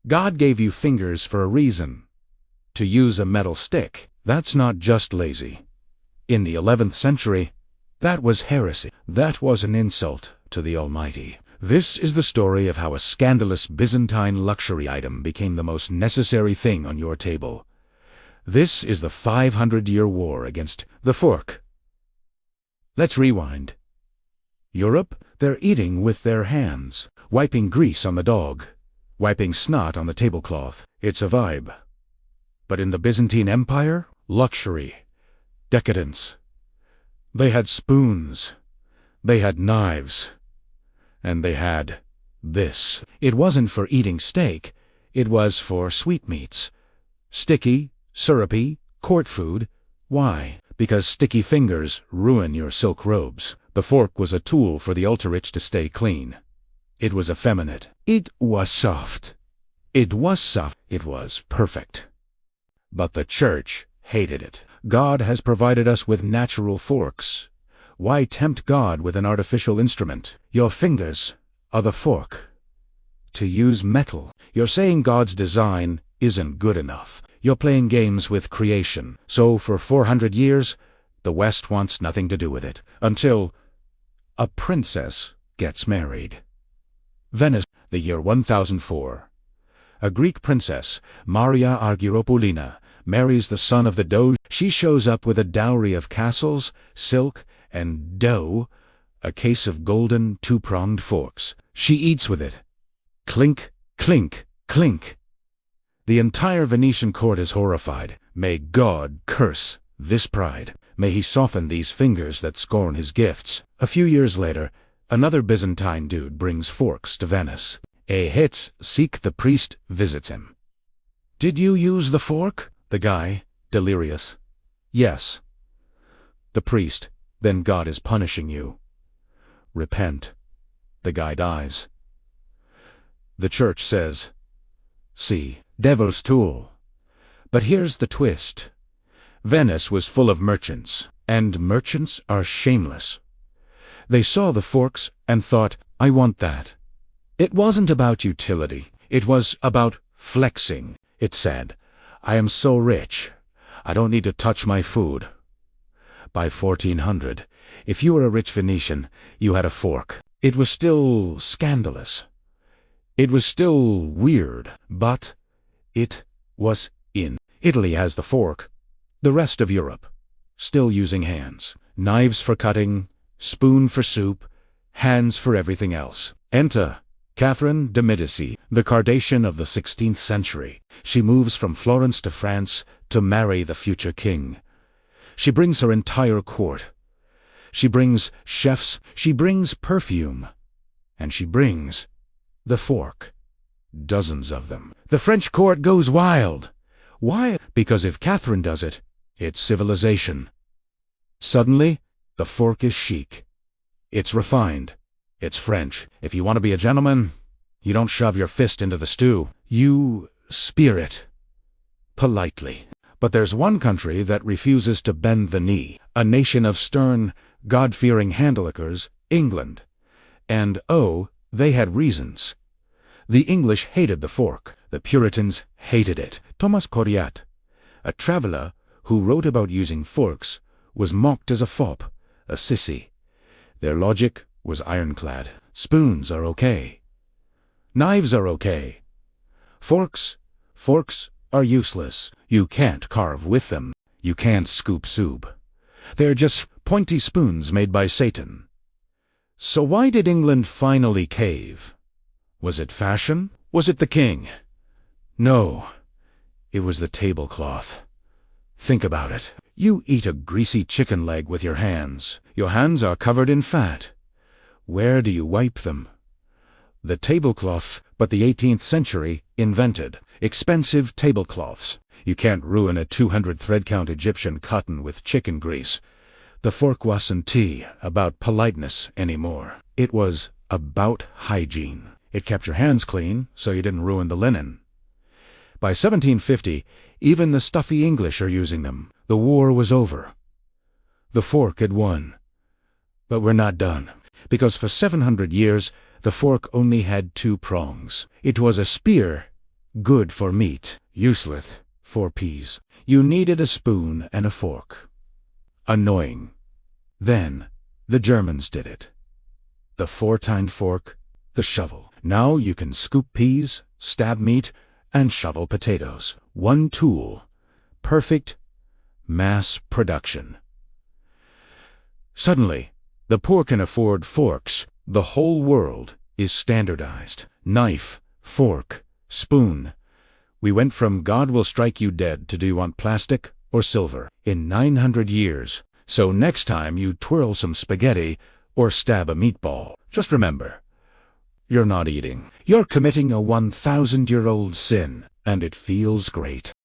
God gave you fingers for a reason. To use a metal stick, that's not just lazy. In the 11th century, that was heresy. That was an insult to the Almighty. This is the story of how a scandalous Byzantine luxury item became the most necessary thing on your table. This is the 500-year war against the fork. Let's rewind. Europe, they're eating with their hands, wiping grease on the dog, wiping snot on the tablecloth. It's a vibe. But in the Byzantine Empire, luxury, decadence. They had spoons, they had knives, and they had this. It wasn't for eating steak, it was for sweetmeats. Sticky, syrupy, court food. Why? Because sticky fingers ruin your silk robes. The fork was a tool for the ultra-rich to stay clean. It was effeminate. It was soft. It was soft. It was perfect. But the church hated it. God has provided us with natural forks. Why tempt God with an artificial instrument? Your fingers are the fork. To use metal. You're saying God's design isn't good enough. You're playing games with creation. So for 400 years, the West wants nothing to do with it. Until a princess gets married. Venice, the year 1004. A Greek princess, Maria Argyropoulina, marries the son of the Doge. She shows up with a dowry of castles, silk, and dough, a case of golden two-pronged forks. She eats with it. Clink, clink, clink. The entire Venetian court is horrified. May God curse this pride. May he soften these fingers that scorn his gifts. A few years later, another Byzantine dude brings forks to Venice. A hits seek the priest visits him. Did you use the fork? The guy, delirious. Yes. The priest, then God is punishing you. Repent. The guy dies. The church says, see, devil's tool. But here's the twist. Venice was full of merchants, and merchants are shameless. They saw the forks and thought, I want that. It wasn't about utility. It was about flexing. It said, I am so rich, I don't need to touch my food. By 1400, if you were a rich Venetian, you had a fork. It was still scandalous. It was still weird, but it was in. Italy has the fork. The rest of Europe, still using hands. Knives for cutting, spoon for soup, hands for everything else. Enter Catherine de Medici, the Kardashian of the 16th century. She moves from Florence to France to marry the future king. She brings her entire court. She brings chefs, she brings perfume, and she brings the fork. Dozens of them. The French court goes wild. Why? Because if Catherine does it, it's civilization. Suddenly, the fork is chic. It's refined. It's French. If you want to be a gentleman, you don't shove your fist into the stew. You spear it. Politely. But there's one country that refuses to bend the knee. A nation of stern, God-fearing handlookers, England. And oh, they had reasons. The English hated the fork. The Puritans hated it. Thomas Coriat, a traveler who wrote about using forks, was mocked as a fop, a sissy. Their logic was ironclad. Spoons are okay. Knives are okay. Forks are useless. You can't carve with them. You can't scoop soup. They're just pointy spoons made by Satan. So why did England finally cave? Was it fashion? Was it the king? No, it was the tablecloth. Think about it. You eat a greasy chicken leg with your hands. Your hands are covered in fat. Where do you wipe them? The tablecloth, but the 18th century invented expensive tablecloths. You can't ruin a 200 thread count Egyptian cotton with chicken grease. The fork wasn't about politeness anymore. It was about hygiene. It kept your hands clean, so you didn't ruin the linen. By 1750, even the stuffy English are using them. The war was over. The fork had won. But we're not done, because for 700 years, the fork only had two prongs. It was a spear Good for meat, useless for peas. You needed a spoon and a fork. Annoying. Then, the Germans did it. The four-tined fork, the shovel. Now you can scoop peas, stab meat, and shovel potatoes. One tool. Perfect mass production. Suddenly, the poor can afford forks. The whole world is standardized. Knife, fork, spoon. We went from God will strike you dead to do you want plastic or silver in 900 years. So next time you twirl some spaghetti or stab a meatball, just remember, you're not eating. You're committing a 1,000-year-old sin, and it feels great.